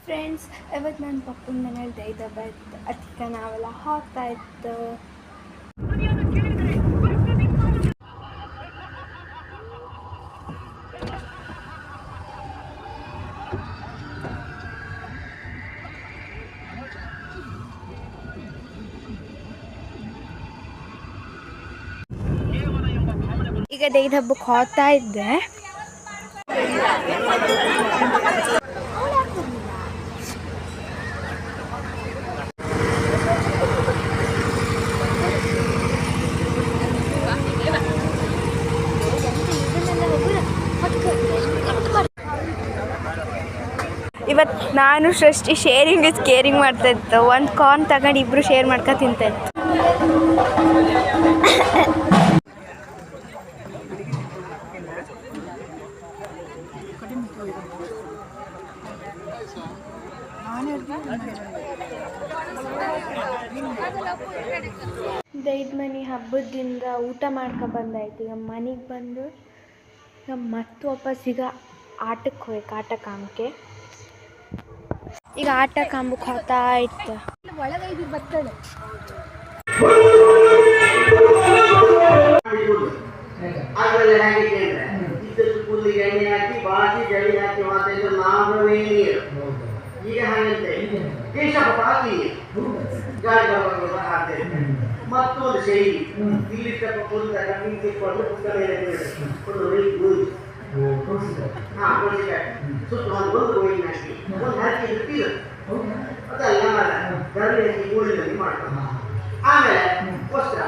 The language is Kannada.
ಫ್ರೆಂಡ್ಸ್, ಇವತ್ತು ನನ್ನ ಪಪ್ಪನ ಮನೇಲಿ ದೈದ ಬತ್ತು. ಅದಕ್ಕೆ ನಾವೆಲ್ಲ ಹೋಗ್ತಾ ಇತ್ತು. ಈಗ ದೈದ ಹಬ್ಬಕ್ಕೆ ಹೋಗ್ತಾ ಇದ್ದೆ. ಇವತ್ತು ನಾನು ಸೃಷ್ಟಿ ಶೇರಿಂಗ್ ಇಸ್ ಕೇರಿಂಗ್ ಮಾಡ್ತಾ ಇತ್ತು. ಒಂದು ಕಾರ್ನ್ ತಗೊಂಡು ಇಬ್ಬರು ಶೇರ್ ಮಾಡ್ಕೊ ತಿಂತಾ ಇತ್ತು. ದೈದ ಮನೆ ಹಬ್ಬದಿಂದ ಊಟ ಮಾಡ್ಕೊ ಬಂದಾಯ್ತು. ಈಗ ಮನೆಗೆ ಬಂದು ಮತ್ತೆ ವಾಪಸ್ ಈಗ ಆಟಕ್ಕೆ ಹೋಗ್ಬೇಕು. ಆಟ ಕಾಮಕ್ಕೆ ಈಗ ಆಟ ಕಾಂಬಕ್ಕೆ ಹೋಗ್ತಾ ಇತ್ತು. ಒಳಗೈದು ಬತ್ತಳೆ ಆಮೇಲೆ ಹೇಗೆ ಇದ್ದಷ್ಟು ಕೂದಲಿಗೆ ಎಣ್ಣೆ ಹಾಕಿ ಬಾಕಿ ಜಡಿ ಹಾಕಿ ಮಾತಾಡಿದ್ರೆ ನಾವೇ ನೀರು. ಈಗ ಹಾಗಂತೆ ಕೇಶಪ್ಪ ಹಾಕಿ ಗಾಳಿ ಬರುವ ಹಾಕ್ತೇವೆ. ಮತ್ತೊಂದು ಶೈಲಿ ಇಲ್ಲಿ ಸ್ವಲ್ಪ ಕೂದಲ ನಿಂತಿಕೊಂಡು ಪುಸ್ತಕ ಸುತ್ತ ಒಂದು ಗೋಯಿನ ಹಾಕಿ ಒಂದು ಹಾಕಿ ಇರ್ತೀರ ಅದೆಲ್ಲ ಗರಡಿ ಹಾಕಿ ಗೋಳಿನಲ್ಲಿ ಮಾಡ್ಕೊಂಡು ಆಮೇಲೆ ವಸ್ತ್ರ